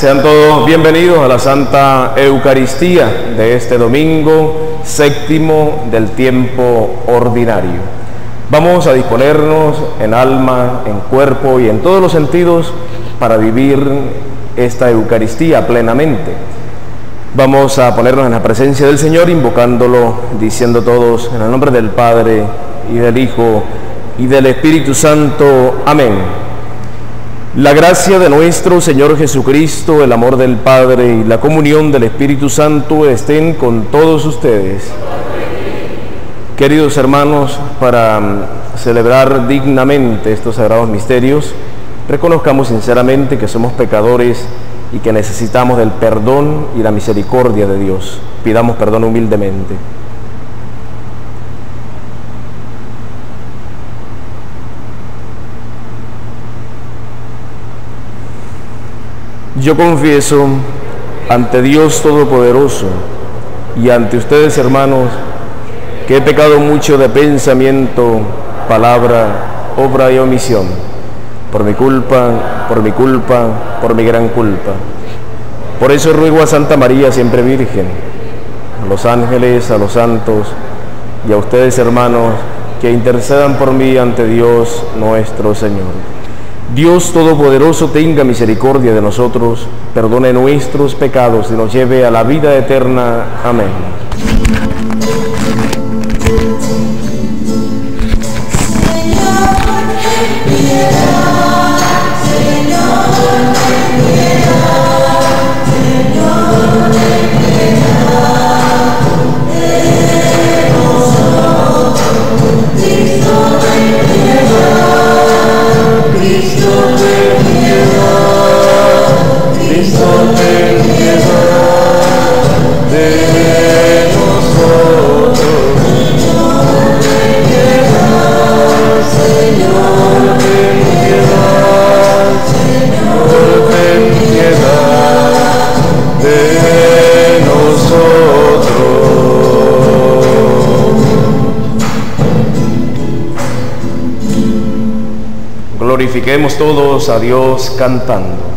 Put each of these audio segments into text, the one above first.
Sean todos bienvenidos a la Santa Eucaristía de este domingo séptimo del tiempo ordinario. Vamos a disponernos en alma, en cuerpo y en todos los sentidos para vivir esta Eucaristía plenamente. Vamos a ponernos en la presencia del Señor, invocándolo, diciendo todos en el nombre del Padre y del Hijo y del Espíritu Santo. Amén. La gracia de nuestro Señor Jesucristo, el amor del Padre y la comunión del Espíritu Santo estén con todos ustedes. Queridos hermanos, para celebrar dignamente estos sagrados misterios, reconozcamos sinceramente que somos pecadores y que necesitamos del perdón y la misericordia de Dios. Pidamos perdón humildemente. Yo confieso ante Dios Todopoderoso y ante ustedes, hermanos, que he pecado mucho de pensamiento, palabra, obra y omisión, por mi culpa, por mi gran culpa. Por eso ruego a Santa María, siempre Virgen, a los ángeles, a los santos y a ustedes, hermanos, que intercedan por mí ante Dios nuestro Señor. Dios Todopoderoso tenga misericordia de nosotros, perdone nuestros pecados y nos lleve a la vida eterna. Amén. Glorifiquemos todos a Dios cantando.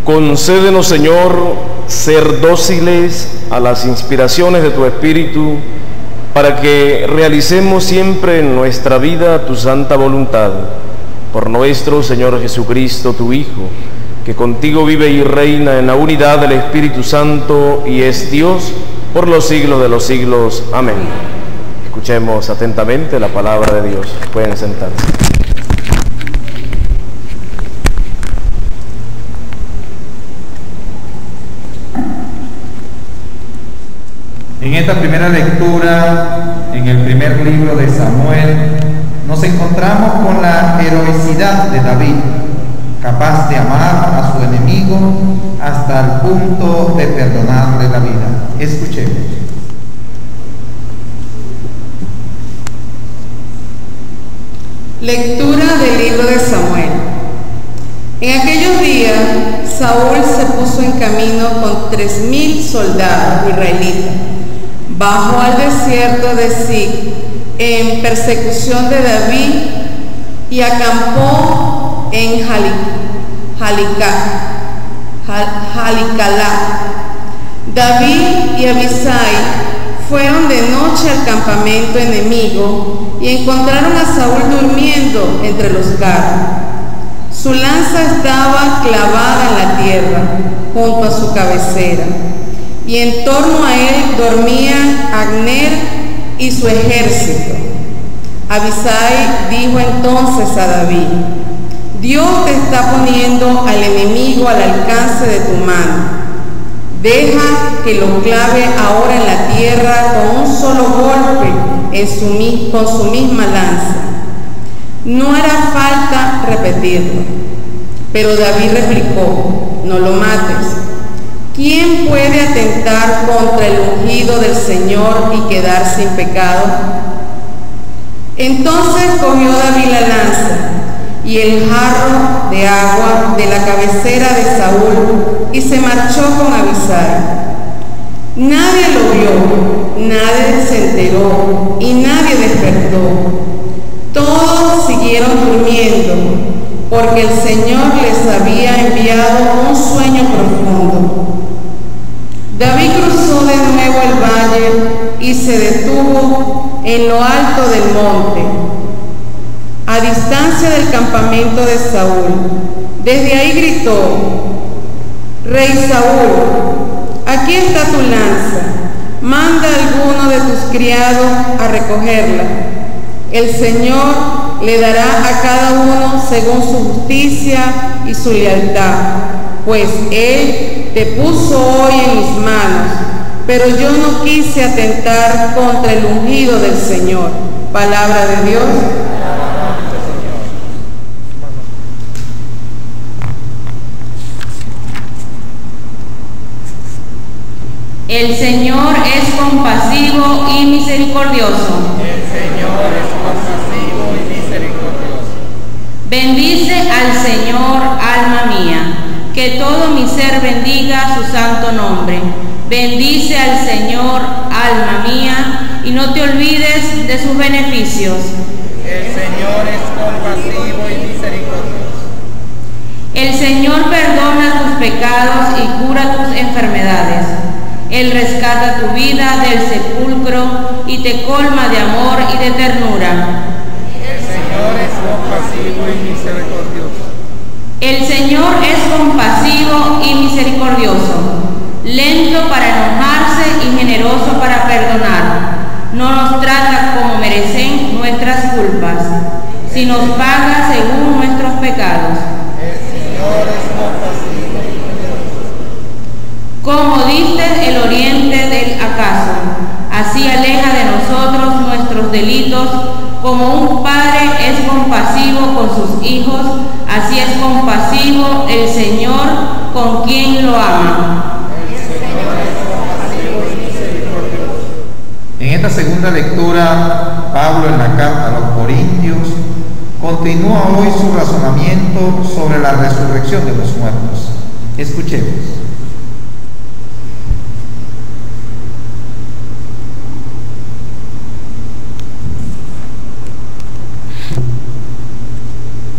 Concédenos, Señor, ser dóciles a las inspiraciones de tu Espíritu, para que realicemos siempre en nuestra vida tu santa voluntad. Por nuestro Señor Jesucristo, tu Hijo, que contigo vive y reina en la unidad del Espíritu Santo y es Dios por los siglos de los siglos. Amén. Escuchemos atentamente la palabra de Dios. Pueden sentarse. En esta primera lectura, en el primer libro de Samuel, nos encontramos con la heroicidad de David, capaz de amar a su enemigo hasta el punto de perdonarle la vida. Escuchemos. Lectura del libro de Samuel. En aquellos días, Saúl se puso en camino con 3.000 soldados israelitas. Bajó al desierto de Zig en persecución de David y acampó en Jalicalá. David y Abisai fueron de noche al campamento enemigo y encontraron a Saúl durmiendo entre los carros. Su lanza estaba clavada en la tierra junto a su cabecera, y en torno a él dormían Abner y su ejército. Abisai dijo entonces a David: Dios te está poniendo al enemigo al alcance de tu mano. Deja que lo clave ahora en la tierra con un solo golpe con su misma lanza. No hará falta repetirlo. Pero David replicó: no lo mates. ¿Quién puede atentar contra el ungido del Señor y quedar sin pecado? Entonces cogió David la lanza y el jarro de agua de la cabecera de Saúl y se marchó con Abisai. Nadie lo vio, nadie se enteró y nadie despertó. Todos siguieron durmiendo, porque el Señor les había enviado un sueño profundo. David cruzó de nuevo el valle y se detuvo en lo alto del monte, a distancia del campamento de Saúl. Desde ahí gritó: Rey Saúl, aquí está tu lanza, manda a alguno de tus criados a recogerla. El Señor le dará a cada uno según su justicia y su lealtad, pues Él te puso hoy en mis manos, pero yo no quise atentar contra el ungido del Señor. Palabra de Dios. El Señor es compasivo y misericordioso. El Señor es compasivo y misericordioso. Bendice al Señor, alma mía, que todo mi ser bendiga su santo nombre. Bendice al Señor, alma mía, y no te olvides de sus beneficios. El Señor es compasivo y misericordioso. El Señor perdona tus pecados y cura tus enfermedades. Él rescata tu vida del sepulcro y te colma de amor y de ternura. El Señor es compasivo y misericordioso. El Señor es compasivo y misericordioso, lento para enojarse y generoso para perdonar. No nos trata como merecen nuestras culpas, si nos paga según nuestros pecados. El Señor es compasivo y misericordioso. Como diste el oriente del acaso, así aleja de nosotros nuestros delitos. Como un padre es compasivo con sus hijos, así es compasivo el Señor con quien lo ama. El Señor es compasivo y misericordioso. En esta segunda lectura, Pablo en la carta a los Corintios continúa hoy su razonamiento sobre la resurrección de los muertos. Escuchemos.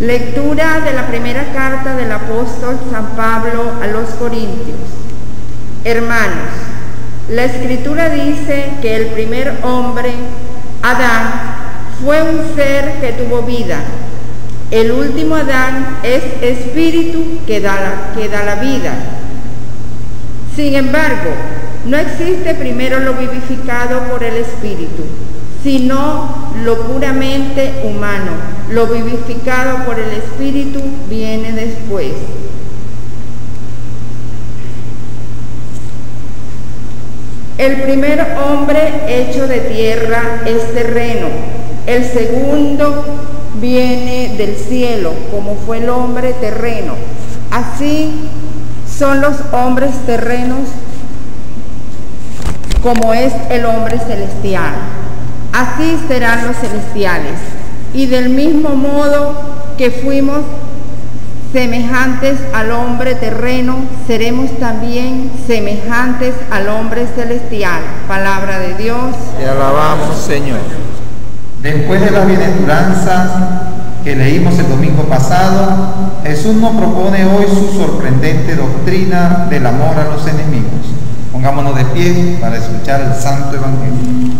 Lectura de la primera carta del apóstol San Pablo a los Corintios. Hermanos, la Escritura dice que el primer hombre, Adán, fue un ser que tuvo vida. El último Adán es espíritu que da la vida. Sin embargo, no existe primero lo vivificado por el espíritu, sino lo puramente humano. Lo vivificado por el espíritu viene después. El primer hombre hecho de tierra es terreno, el segundo viene del cielo, como fue el hombre terreno. Así son los hombres terrenos, como es el hombre celestial. Así serán los celestiales. Y del mismo modo que fuimos semejantes al hombre terreno, seremos también semejantes al hombre celestial. Palabra de Dios. Te alabamos, Señor. Después de las bienaventuranzas que leímos el domingo pasado, Jesús nos propone hoy su sorprendente doctrina del amor a los enemigos. Pongámonos de pie para escuchar el Santo Evangelio.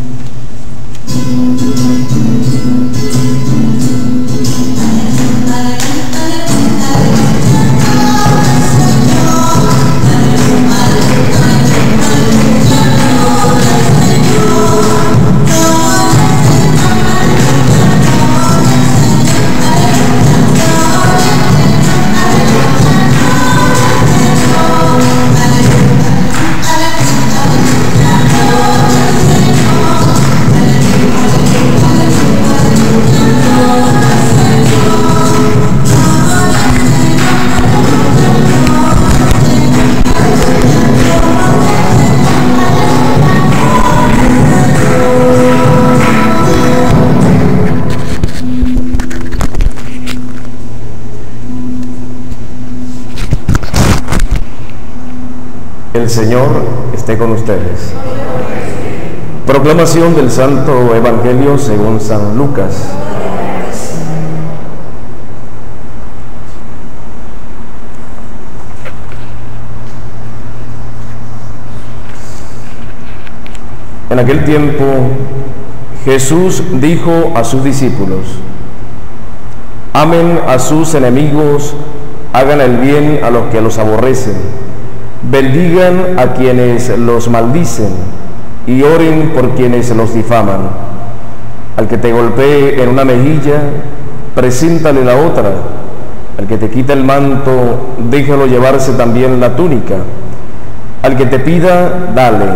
El Señor esté con ustedes. Proclamación del Santo Evangelio según San Lucas. En aquel tiempo, Jesús dijo a sus discípulos: amen a sus enemigos, hagan el bien a los que los aborrecen, bendigan a quienes los maldicen y oren por quienes los difaman. Al que te golpee en una mejilla, preséntale la otra. Al que te quita el manto, déjalo llevarse también la túnica. Al que te pida, dale.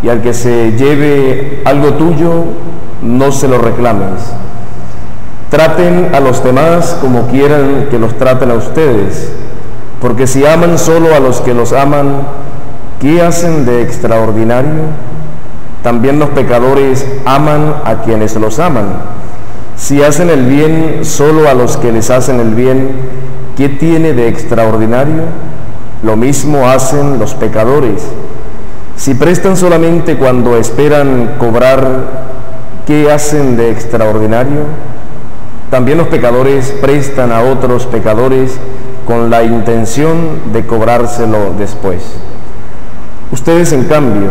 Y al que se lleve algo tuyo, no se lo reclames. Traten a los demás como quieran que los traten a ustedes, porque si aman solo a los que los aman, ¿qué hacen de extraordinario? También los pecadores aman a quienes los aman. Si hacen el bien solo a los que les hacen el bien, ¿qué tiene de extraordinario? Lo mismo hacen los pecadores. Si prestan solamente cuando esperan cobrar, ¿qué hacen de extraordinario? También los pecadores prestan a otros pecadores con la intención de cobrárselo después. Ustedes, en cambio,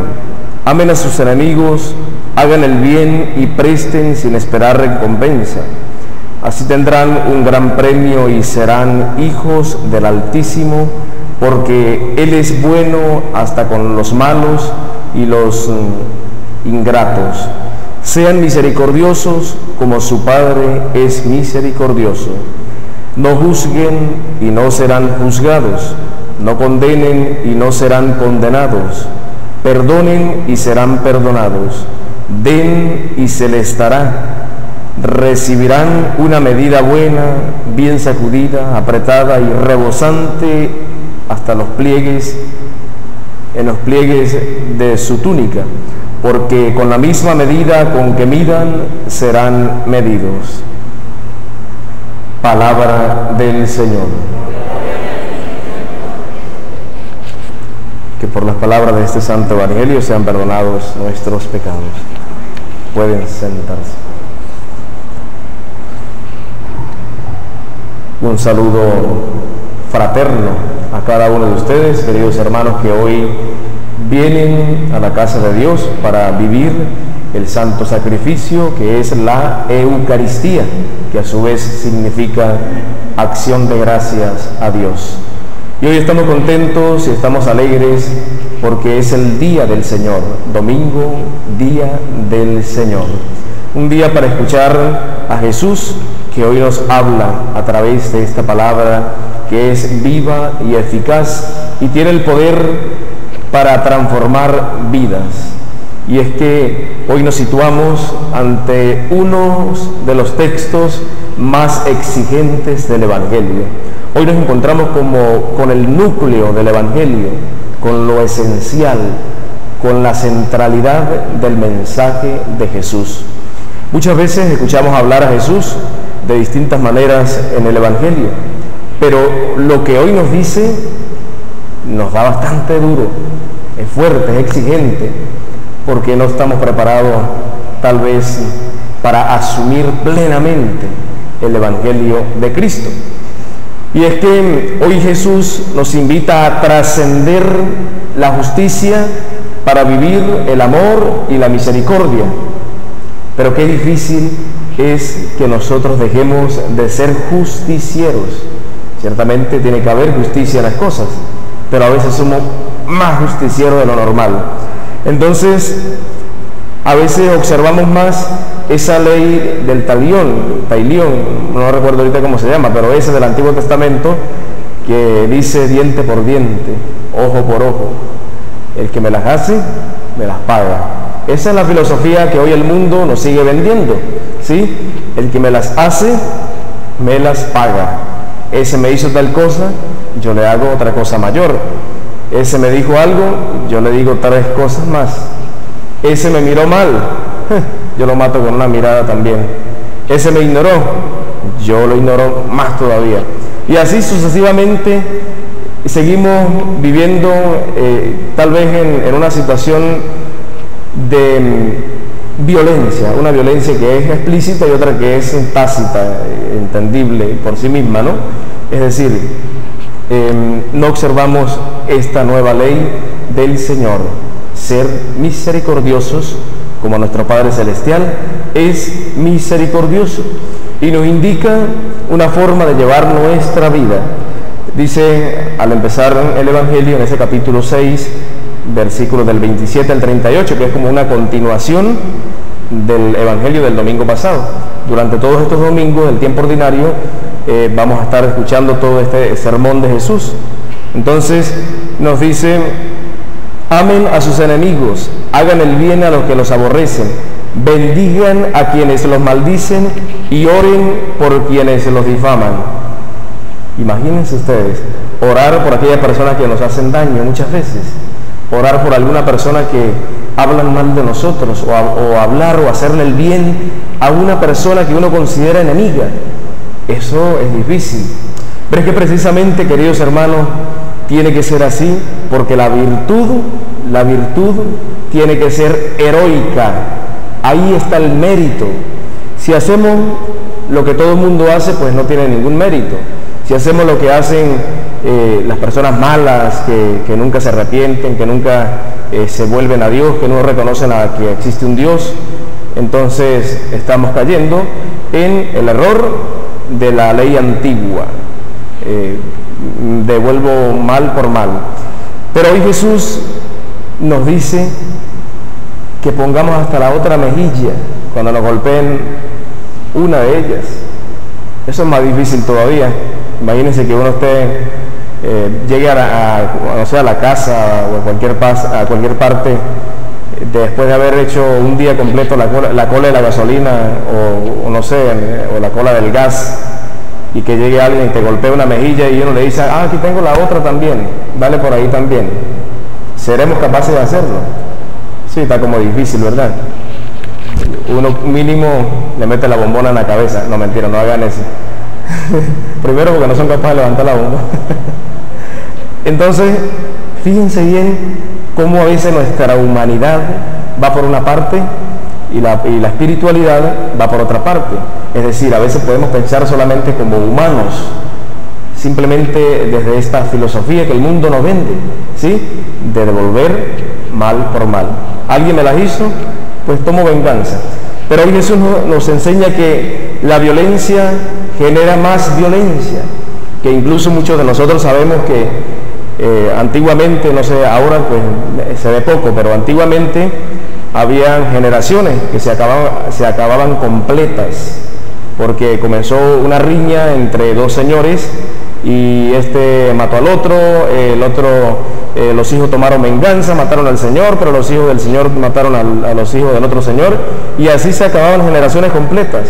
amen a sus enemigos, hagan el bien y presten sin esperar recompensa. Así tendrán un gran premio y serán hijos del Altísimo, porque Él es bueno hasta con los malos y los ingratos. Sean misericordiosos como su Padre es misericordioso. No juzguen y no serán juzgados. No condenen y no serán condenados. Perdonen y serán perdonados. Den y se les dará. Recibirán una medida buena, bien sacudida, apretada y rebosante hasta los pliegues, en los pliegues de su túnica, porque con la misma medida con que midan serán medidos. Palabra del Señor. Que por las palabras de este Santo Evangelio sean perdonados nuestros pecados. Pueden sentarse. Un saludo fraterno a cada uno de ustedes, queridos hermanos, que hoy vienen a la casa de Dios para vivir el santo sacrificio que es la Eucaristía, que a su vez significa acción de gracias a Dios. Y hoy estamos contentos y estamos alegres porque es el día del Señor, domingo, día del Señor. Un día para escuchar a Jesús, que hoy nos habla a través de esta palabra que es viva y eficaz y tiene el poder para transformar vidas. Y es que hoy nos situamos ante uno de los textos más exigentes del Evangelio. Hoy nos encontramos con el núcleo del Evangelio, con lo esencial, con la centralidad del mensaje de Jesús. Muchas veces escuchamos hablar a Jesús de distintas maneras en el Evangelio, pero lo que hoy nos dice nos da bastante duro, es fuerte, es exigente, porque no estamos preparados tal vez para asumir plenamente el Evangelio de Cristo. Y es que hoy Jesús nos invita a trascender la justicia para vivir el amor y la misericordia. Pero qué difícil es que nosotros dejemos de ser justicieros. Ciertamente tiene que haber justicia en las cosas, pero a veces somos más justicieros de lo normal. Entonces, a veces observamos más esa ley del talión, no recuerdo ahorita cómo se llama, pero ese del Antiguo Testamento, que dice diente por diente, ojo por ojo. El que me las hace, me las paga. Esa es la filosofía que hoy el mundo nos sigue vendiendo, ¿sí? El que me las hace, me las paga. Ese me hizo tal cosa, yo le hago otra cosa mayor. Ese me dijo algo, yo le digo 3 cosas más. Ese me miró mal, yo lo mato con una mirada también. Ese me ignoró, yo lo ignoro más todavía. Y así sucesivamente seguimos viviendo tal vez en una situación de violencia, una violencia que es explícita y otra que es tácita, entendible por sí misma, ¿no? Es decir, no observamos esta nueva ley del Señor, ser misericordiosos como nuestro Padre Celestial es misericordioso y nos indica una forma de llevar nuestra vida. Dice al empezar el Evangelio en ese capítulo 6, versículos del 27 al 38, que es como una continuación del Evangelio del domingo pasado. Durante todos estos domingos del tiempo ordinario vamos a estar escuchando todo este sermón de Jesús. Entonces nos dice: amen a sus enemigos, hagan el bien a los que los aborrecen, bendigan a quienes los maldicen y oren por quienes los difaman. Imagínense ustedes, orar por aquellas personas que nos hacen daño muchas veces, orar por alguna persona que hablan mal de nosotros, o hablar o hacerle el bien a una persona que uno considera enemiga. Eso es difícil. Pero es que precisamente, queridos hermanos, tiene que ser así, porque la virtud tiene que ser heroica. Ahí está el mérito. Si hacemos lo que todo el mundo hace, pues no tiene ningún mérito. Si hacemos lo que hacen las personas malas, que nunca se arrepienten, que nunca se vuelven a Dios, que no reconocen que existe un Dios, entonces estamos cayendo en el error de la ley antigua. Devuelvo mal por mal. Pero hoy Jesús nos dice que pongamos hasta la otra mejilla cuando nos golpeen una de ellas. Eso es más difícil todavía. Imagínense que uno llegue a la casa o a cualquier parte después de haber hecho un día completo la cola de la gasolina o la cola del gas, y que llegue alguien y te golpee una mejilla y uno le dice: aquí tengo la otra también, dale por ahí también. ¿Seremos capaces de hacerlo? Sí, está como difícil, ¿verdad? Uno mínimo le mete la bombona en la cabeza. No, mentira, no hagan eso. Primero porque no son capaces de levantar la bomba. Entonces, fíjense bien cómo a veces nuestra humanidad va por una parte y la espiritualidad va por otra parte. Es decir, a veces podemos pensar solamente como humanos, simplemente desde esta filosofía que el mundo nos vende, ¿sí? De devolver mal por mal. ¿Alguien me las hizo? Pues tomo venganza. Pero hoy Jesús nos enseña que la violencia genera más violencia, que incluso muchos de nosotros sabemos que antiguamente, no sé, ahora pues se ve poco, pero antiguamente habían generaciones que se acababan completas, porque comenzó una riña entre dos señores y este mató al otro, los hijos tomaron venganza, mataron al señor, pero los hijos del señor mataron a los hijos del otro señor, y así se acababan generaciones completas.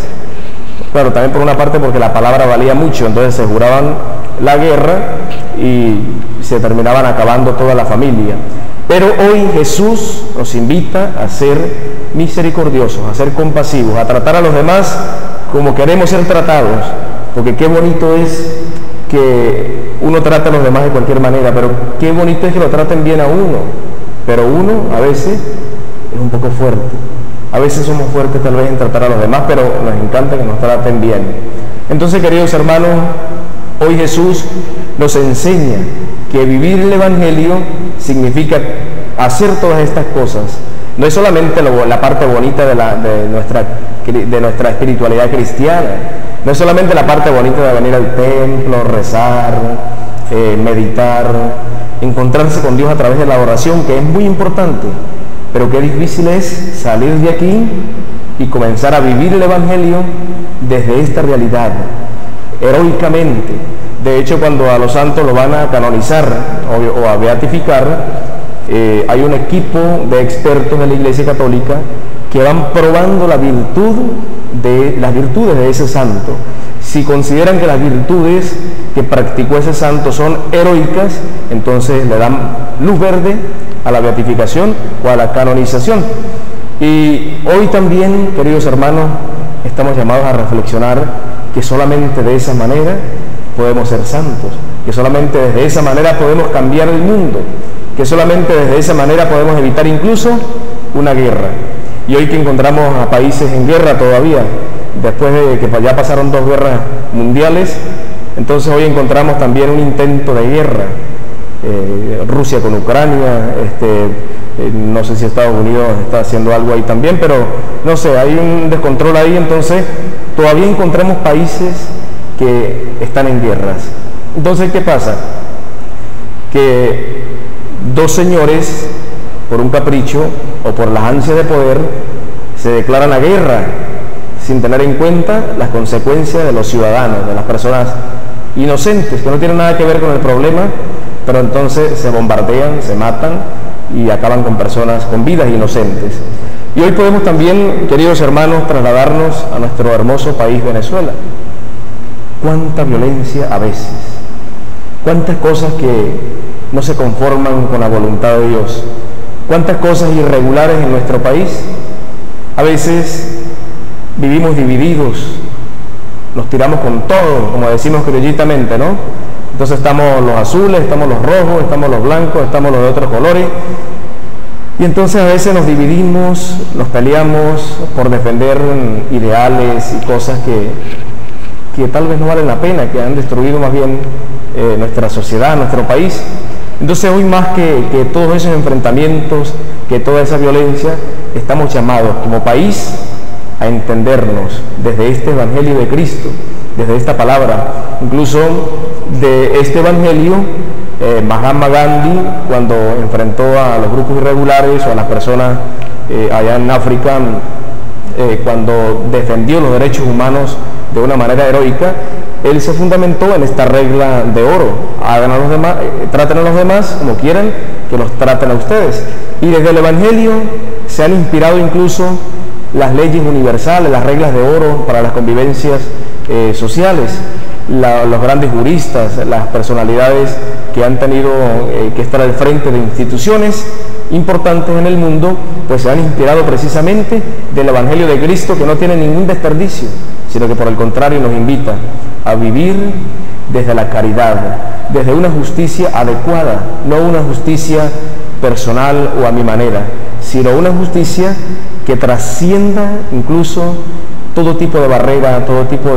Claro, también por una parte porque la palabra valía mucho, entonces se juraban la guerra y se terminaban acabando toda la familia. Pero hoy Jesús nos invita a ser misericordiosos, a ser compasivos, a tratar a los demás como queremos ser tratados, porque qué bonito es que uno trate a los demás de cualquier manera, pero qué bonito es que lo traten bien a uno, pero uno a veces es un poco fuerte. A veces somos fuertes tal vez en tratar a los demás, pero nos encanta que nos traten bien. Entonces, queridos hermanos, hoy Jesús nos enseña que vivir el Evangelio significa hacer todas estas cosas. No es solamente la parte bonita de nuestra espiritualidad cristiana, no es solamente la parte bonita de venir al templo, rezar, meditar, encontrarse con Dios a través de la oración, que es muy importante, pero qué difícil es salir de aquí y comenzar a vivir el Evangelio desde esta realidad, heroicamente. De hecho, cuando a los santos lo van a canonizar o a beatificar, hay un equipo de expertos de la Iglesia Católica que van probando las virtudes de ese santo. Si consideran que las virtudes que practicó ese santo son heroicas, entonces le dan luz verde a la beatificación o a la canonización. Y hoy también, queridos hermanos, estamos llamados a reflexionar que solamente de esa manera podemos ser santos, que solamente desde esa manera podemos cambiar el mundo, que solamente desde esa manera podemos evitar incluso una guerra. Y hoy que encontramos a países en guerra todavía, después de que ya pasaron 2 guerras mundiales, entonces hoy encontramos también un intento de guerra, Rusia con Ucrania, no sé si Estados Unidos está haciendo algo ahí también, pero no sé, hay un descontrol ahí. Entonces todavía encontramos países que están en guerras. Entonces, ¿qué pasa? Que 2 señores, por un capricho o por las ansias de poder, se declaran la guerra sin tener en cuenta las consecuencias de los ciudadanos, de las personas inocentes, que no tienen nada que ver con el problema, pero entonces se bombardean, se matan y acaban con personas, con vidas inocentes. Y hoy podemos también, queridos hermanos, trasladarnos a nuestro hermoso país Venezuela. Cuánta violencia a veces, cuántas cosas que no se conforman con la voluntad de Dios, cuántas cosas irregulares en nuestro país. A veces vivimos divididos, nos tiramos con todo, como decimos criollitamente, ¿no? Entonces estamos los azules, estamos los rojos, estamos los blancos, estamos los de otros colores, y entonces a veces nos dividimos, nos peleamos por defender ideales y cosas que tal vez no valen la pena, que han destruido más bien nuestra sociedad, nuestro país. Entonces hoy más que todos esos enfrentamientos, que toda esa violencia, estamos llamados como país a entendernos desde este Evangelio de Cristo, desde esta palabra. Incluso de este Evangelio, Mahatma Gandhi, cuando enfrentó a los grupos irregulares o a las personas allá en África, cuando defendió los derechos humanos de una manera heroica, él se fundamentó en esta regla de oro: hagan a los demás, traten a los demás como quieran que los traten a ustedes. Y desde el Evangelio se han inspirado incluso las leyes universales, las reglas de oro para las convivencias sociales. Los grandes juristas, las personalidades que han tenido que estar al frente de instituciones importantes en el mundo, pues se han inspirado precisamente del Evangelio de Cristo, que no tiene ningún desperdicio, sino que por el contrario nos invita a vivir desde la caridad, desde una justicia adecuada, no una justicia personal o a mi manera, sino una justicia que trascienda incluso todo tipo de barrera, todo tipo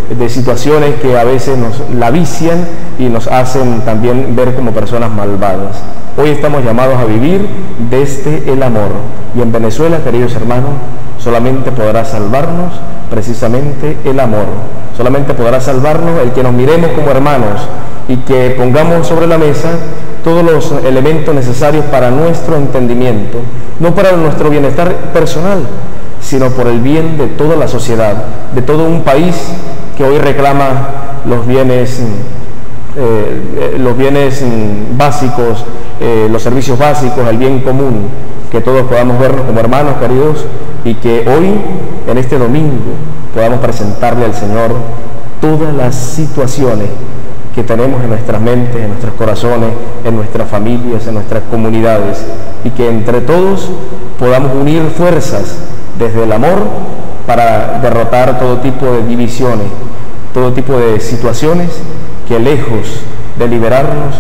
de situaciones que a veces nos la vician y nos hacen también ver como personas malvadas. Hoy estamos llamados a vivir desde el amor. Y en Venezuela, queridos hermanos, solamente podrá salvarnos precisamente el amor. Solamente podrá salvarnos el que nos miremos como hermanos y que pongamos sobre la mesa todos los elementos necesarios para nuestro entendimiento, no para nuestro bienestar personal, sino por el bien de toda la sociedad, de todo un país que hoy reclama los bienes básicos, los servicios básicos, el bien común, que todos podamos vernos como hermanos queridos y que hoy, en este domingo, podamos presentarle al Señor todas las situaciones que tenemos en nuestras mentes, en nuestros corazones, en nuestras familias, en nuestras comunidades, y que entre todos podamos unir fuerzas desde el amor para derrotar todo tipo de divisiones, todo tipo de situaciones que lejos de liberarnos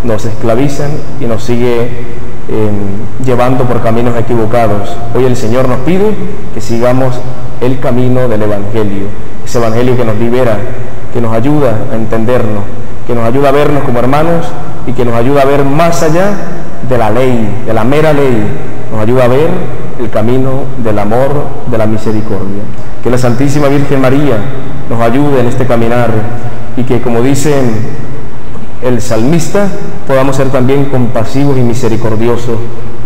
nos esclavizan y nos sigue llevando por caminos equivocados. Hoy el Señor nos pide que sigamos el camino del Evangelio, ese Evangelio que nos libera, que nos ayuda a entendernos, que nos ayuda a vernos como hermanos y que nos ayuda a ver más allá de la ley, de la mera ley, nos ayuda a ver el camino del amor, de la misericordia. Que la Santísima Virgen María nos ayude en este caminar y que, como dice el salmista, podamos ser también compasivos y misericordiosos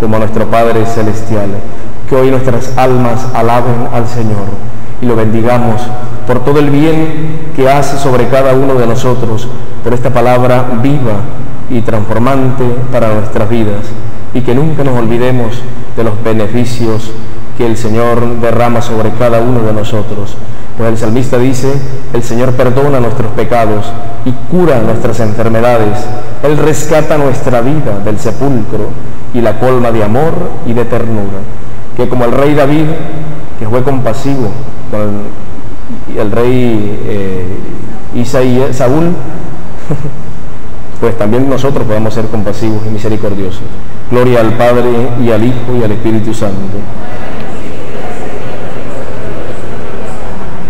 como nuestro Padre Celestial. Que hoy nuestras almas alaben al Señor y lo bendigamos por todo el bien que hace sobre cada uno de nosotros, por esta palabra viva y transformante para nuestras vidas, y que nunca nos olvidemos de los beneficios que el Señor derrama sobre cada uno de nosotros. Pues el salmista dice: el Señor perdona nuestros pecados y cura nuestras enfermedades. Él rescata nuestra vida del sepulcro y la colma de amor y de ternura. Que como el rey David, que fue compasivo con el rey Saúl, pues también nosotros podemos ser compasivos y misericordiosos. Gloria al Padre, y al Hijo, y al Espíritu Santo.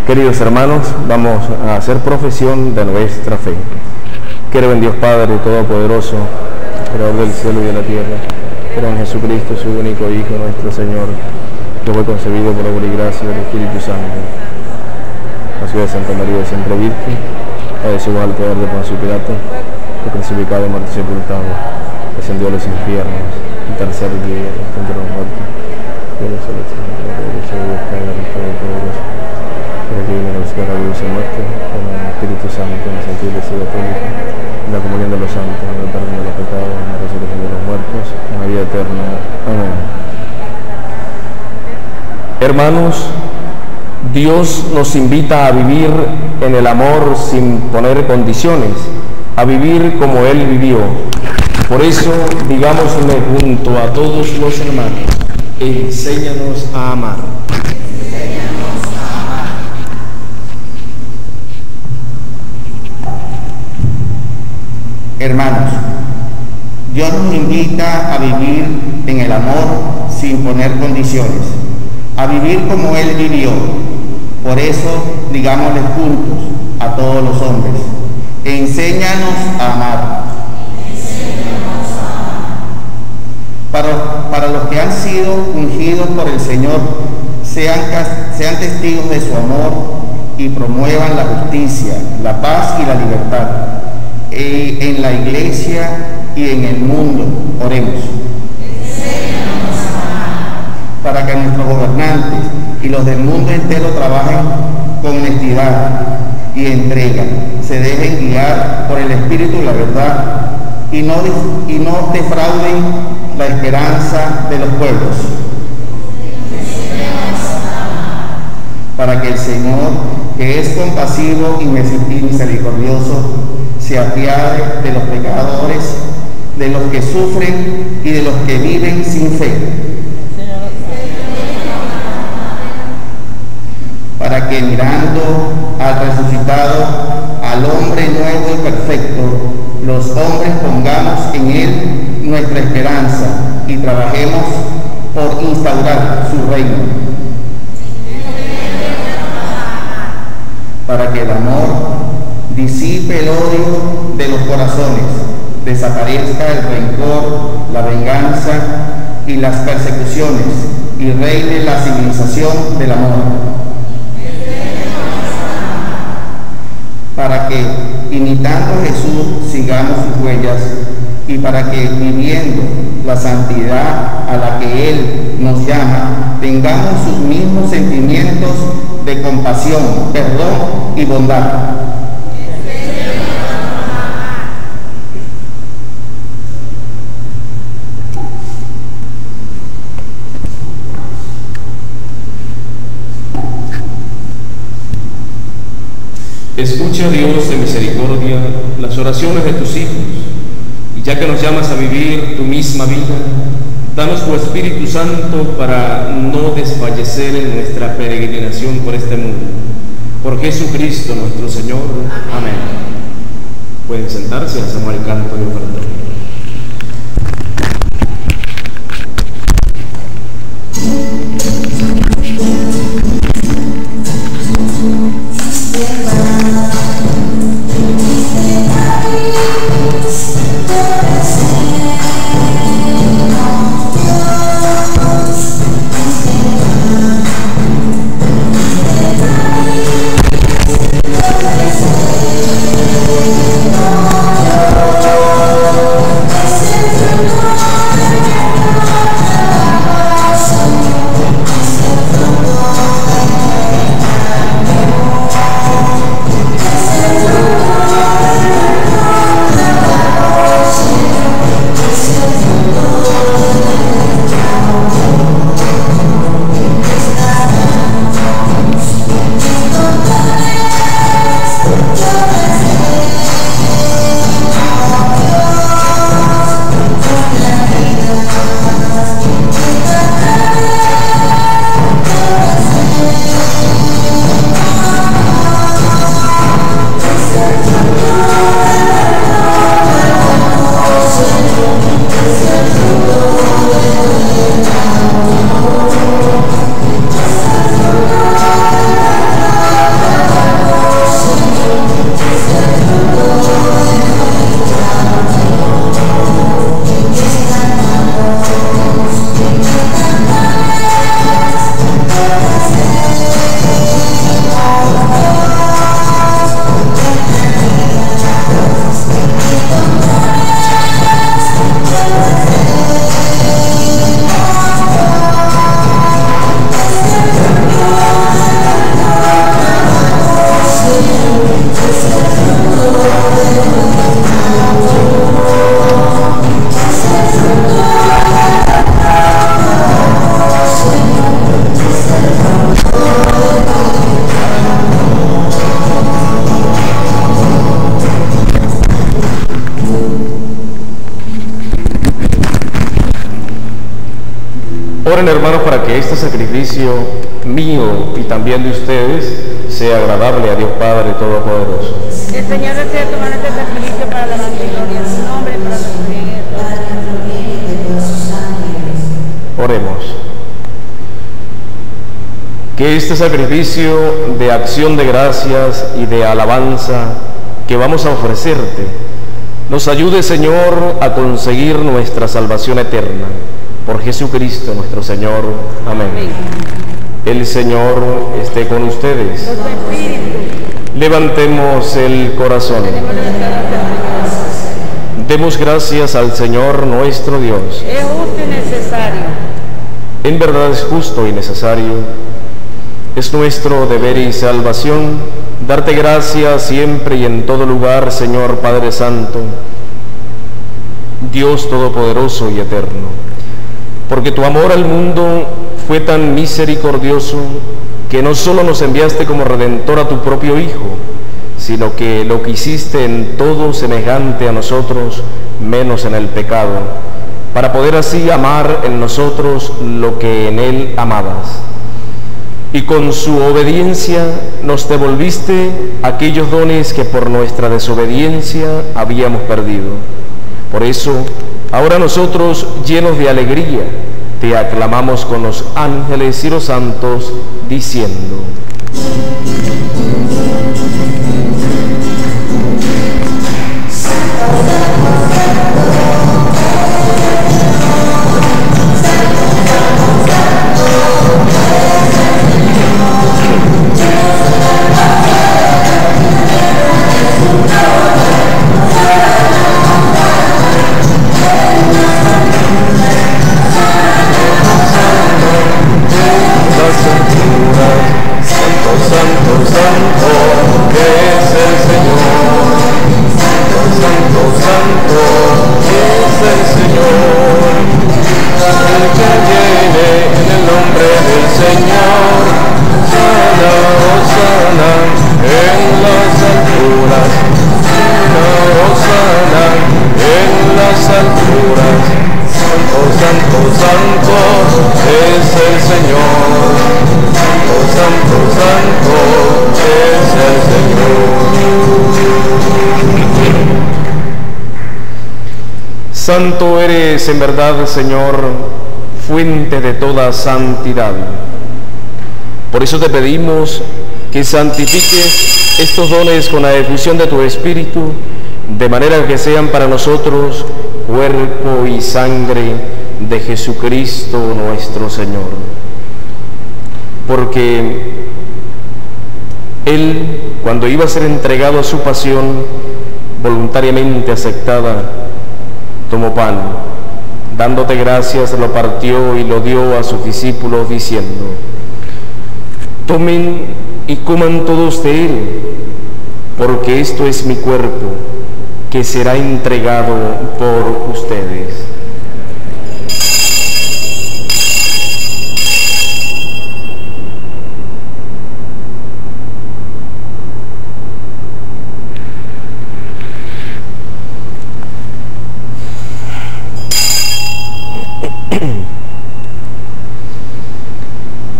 Queridos hermanos, vamos a hacer profesión de nuestra fe. Creo en Dios Padre Todopoderoso, Creador del cielo y de la tierra. Creo en Jesucristo, su único Hijo, nuestro Señor, que fue concebido por obra y gracia del Espíritu Santo. Nació de Santa María, siempre Virgen, padeció al poder de Poncio Pilato, fue crucificado, muerto y sepultado, descendió a los infiernos, el tercer día entre los muertos, y los celestiales, la derecha de Dios Padre Todopoderoso, que viene a buscar a Dios en muerte, con el Espíritu Santo, en la Santa Iglesia Católica, en la comunión de los santos, en el perdón de los pecados, en la resurrección de los muertos, en la vida eterna. Amén. Hermanos, Dios nos invita a vivir en el amor sin poner condiciones, a vivir como Él vivió. Por eso, digámosle junto a todos los hermanos: enséñanos a amar. Hermanos, Dios nos invita a vivir en el amor sin poner condiciones, a vivir como Él vivió. Por eso, digámosle juntos a todos los hombres: enséñanos a amar. Para los que han sido ungidos por el Señor, sean testigos de su amor y promuevan la justicia, la paz y la libertad en la iglesia y en el mundo. Oremos. Para que nuestros gobernantes y los del mundo entero trabajen con honestidad y entrega, se dejen guiar por el Espíritu y la verdad, y no defrauden la esperanza de los pueblos. Para que el Señor, que es compasivo y misericordioso, se apiade de los pecadores, de los que sufren y de los que viven sin fe. Para que, mirando al resucitado, al hombre nuevo y perfecto, los hombres pongamos en Él nuestra esperanza y trabajemos por instaurar su reino. para que el amor disipe el odio de los corazones, desaparezca el rencor, la venganza y las persecuciones, y reine la civilización del amor. Para que, imitando a Jesús, sigamos sus huellas, y para que, viviendo la santidad a la que Él nos llama, tengamos sus mismos sentimientos de compasión, perdón y bondad. Escucha, Dios de misericordia, las oraciones de tus hijos, y ya que nos llamas a vivir tu misma vida, danos tu Espíritu Santo para no desfallecer en nuestra peregrinación por este mundo. Por Jesucristo nuestro Señor. Amén. Pueden sentarse, hacemos el canto de ofrenda. Oren, hermanos, para que este sacrificio mío y también de ustedes sea agradable a Dios Padre Todopoderoso. El Señor desea tomar este sacrificio para la gloria de su nombre, para su bien. Oremos. Que este sacrificio de acción de gracias y de alabanza que vamos a ofrecerte nos ayude, Señor, a conseguir nuestra salvación eterna. Por Jesucristo nuestro Señor. Amén. El Señor esté con ustedes. Levantemos el corazón. Demos gracias al Señor nuestro Dios. Es justo y necesario. En verdad es justo y necesario. Es nuestro deber y salvación darte gracias siempre y en todo lugar, Señor Padre Santo, Dios Todopoderoso y Eterno. Porque tu amor al mundo fue tan misericordioso que no solo nos enviaste como Redentor a tu propio Hijo, sino que lo quisiste en todo semejante a nosotros, menos en el pecado, para poder así amar en nosotros lo que en Él amabas. Y con su obediencia nos devolviste aquellos dones que por nuestra desobediencia habíamos perdido. Por eso, ahora nosotros, llenos de alegría, te aclamamos con los ángeles y los santos, diciendo: Hosana en las alturas. Oh santo, santo es el Señor. Oh santo, santo es el Señor. Santo eres en verdad, Señor, fuente de toda santidad. Por eso te pedimos que santifiques estos dones con la efusión de tu Espíritu, de manera que sean para nosotros cuerpo y sangre de Jesucristo nuestro Señor. Porque Él, cuando iba a ser entregado a su pasión voluntariamente aceptada, tomó pan, dándote gracias, lo partió y lo dio a sus discípulos diciendo: tomen y coman todos de él, porque esto es mi cuerpo, que será entregado por ustedes.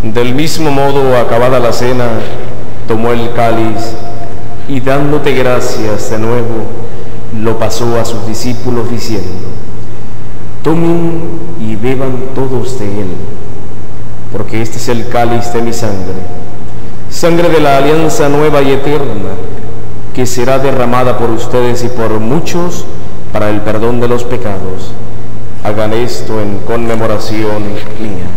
Del mismo modo, acabada la cena, tomó el cáliz y dándote gracias de nuevo, lo pasó a sus discípulos diciendo: tomen y beban todos de él, porque este es el cáliz de mi sangre, sangre de la alianza nueva y eterna, que será derramada por ustedes y por muchos para el perdón de los pecados. Hagan esto en conmemoración mía.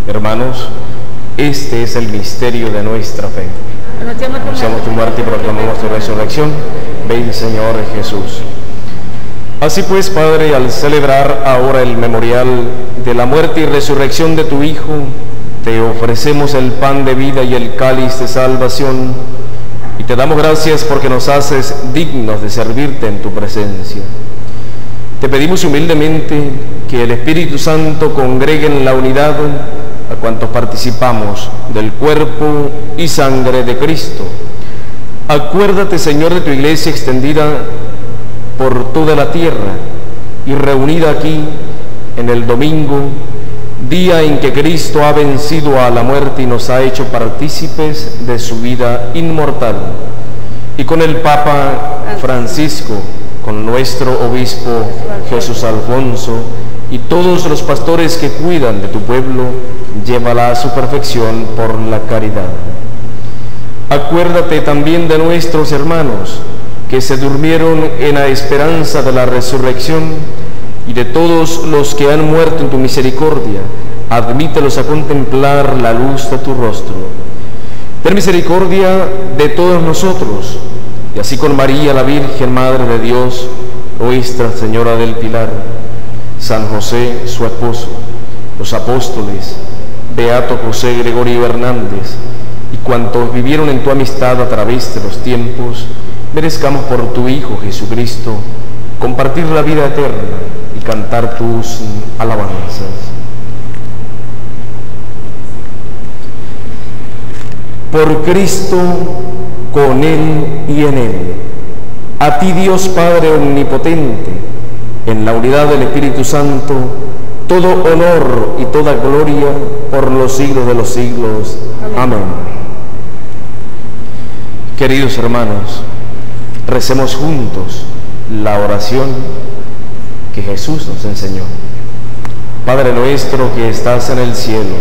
Hermanos, este es el misterio de nuestra fe. Anunciamos tu muerte y proclamamos tu resurrección. Ven, Señor Jesús. Así pues, Padre, al celebrar ahora el memorial de la muerte y resurrección de tu Hijo, te ofrecemos el pan de vida y el cáliz de salvación, y te damos gracias porque nos haces dignos de servirte en tu presencia. Te pedimos humildemente que el Espíritu Santo congregue en la unidad a cuantos participamos del cuerpo y sangre de Cristo. Acuérdate, Señor, de tu iglesia extendida por toda la tierra y reunida aquí en el domingo, día en que Cristo ha vencido a la muerte y nos ha hecho partícipes de su vida inmortal. Y con el Papa Francisco, con nuestro obispo Jesús Alfonso y todos los pastores que cuidan de tu pueblo, llévala a su perfección por la caridad. Acuérdate también de nuestros hermanos que se durmieron en la esperanza de la resurrección, y de todos los que han muerto en tu misericordia, admítelos a contemplar la luz de tu rostro. Ten misericordia de todos nosotros, y así con María, la Virgen Madre de Dios, Nuestra Señora del Pilar, San José, su esposo, los apóstoles, Beato José Gregorio Hernández, y cuantos vivieron en tu amistad a través de los tiempos, merezcamos por tu Hijo Jesucristo compartir la vida eterna y cantar tus alabanzas. Por Cristo, con Él y en Él, a ti Dios Padre Omnipotente, en la unidad del Espíritu Santo, todo honor y toda gloria por los siglos de los siglos. Amén. Queridos hermanos, recemos juntos la oración que Jesús nos enseñó. Padre nuestro que estás en el cielo,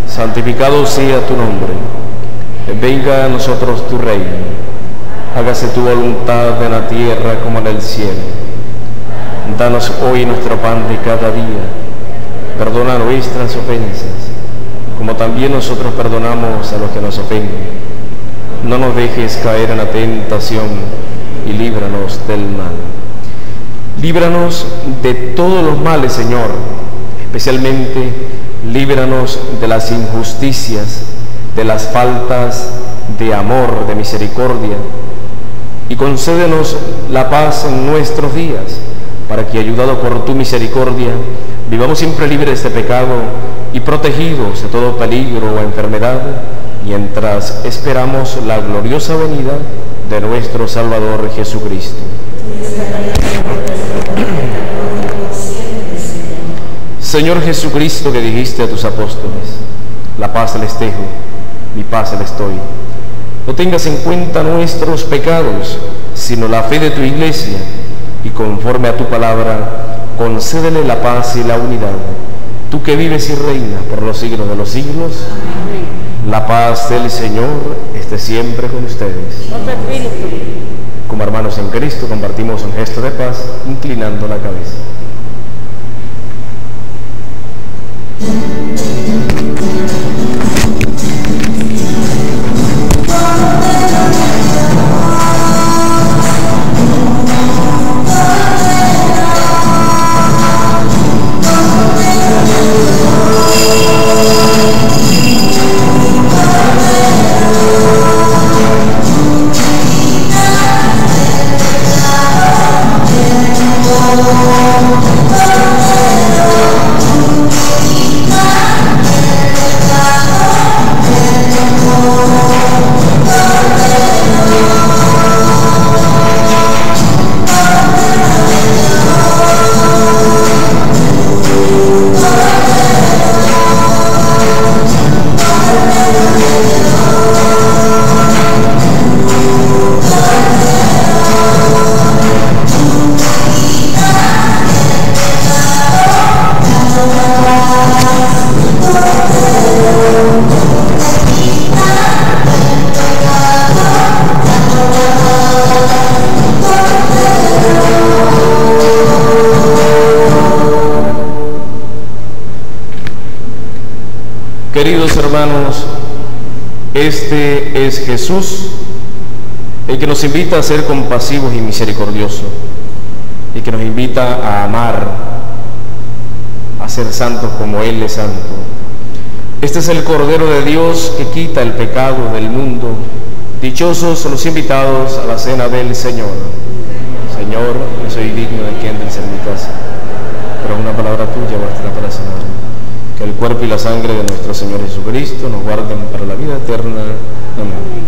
santificado sea tu nombre. Venga a nosotros tu reino. Hágase tu voluntad en la tierra como en el cielo. Danos hoy nuestro pan de cada día. Perdona nuestras ofensas, como también nosotros perdonamos a los que nos ofenden. No nos dejes caer en la tentación y líbranos del mal. Líbranos de todos los males, Señor, especialmente líbranos de las injusticias, de las faltas de amor, de misericordia, y concédenos la paz en nuestros días, para que, ayudados por tu misericordia, vivamos siempre libres de pecado y protegidos de todo peligro o enfermedad, mientras esperamos la gloriosa venida de nuestro Salvador Jesucristo. Señor Jesucristo, que dijiste a tus apóstoles: la paz les dejo, mi paz les doy. No tengas en cuenta nuestros pecados, sino la fe de tu Iglesia, y conforme a tu palabra, concédele la paz y la unidad. Tú que vives y reinas por los siglos de los siglos. Amén. La paz del Señor esté siempre con ustedes. Con tu espíritu. Como hermanos en Cristo, compartimos un gesto de paz, inclinando la cabeza. Queridos hermanos, este es Jesús, el que nos invita a ser compasivos y misericordiosos, y que nos invita a amar, a ser santos como Él es santo. Este es el Cordero de Dios que quita el pecado del mundo. Dichosos los invitados a la cena del Señor. Señor, no soy digno de que entres en mi casa, pero una palabra tuya bastará para sanar. Que el cuerpo y la sangre de nuestro Señor Jesucristo nos guarden para la vida eterna. Amén.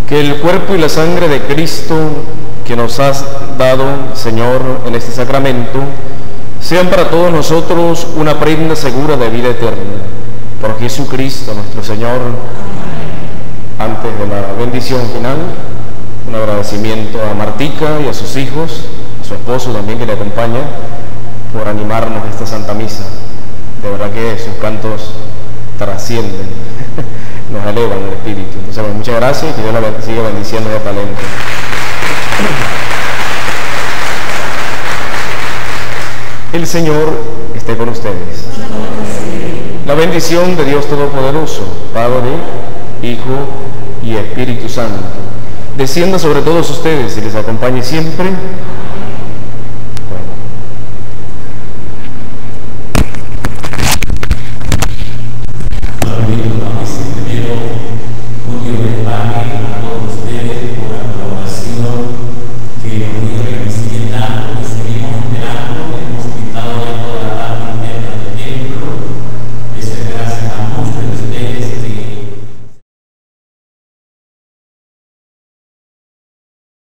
Que el cuerpo y la sangre de Cristo que nos has dado, Señor, en este sacramento, sean para todos nosotros una prenda segura de vida eterna. Por Jesucristo nuestro Señor. Antes de la bendición final, un agradecimiento a Martica y a sus hijos, a su esposo también que le acompaña, por animarnos a esta Santa Misa. De verdad que sus cantos trascienden, nos elevan el espíritu. Entonces, bueno, muchas gracias y que Dios la siga bendiciendo de talento. El Señor esté con ustedes. La bendición de Dios Todopoderoso, Padre, Hijo y Espíritu Santo, descienda sobre todos ustedes y les acompañe siempre.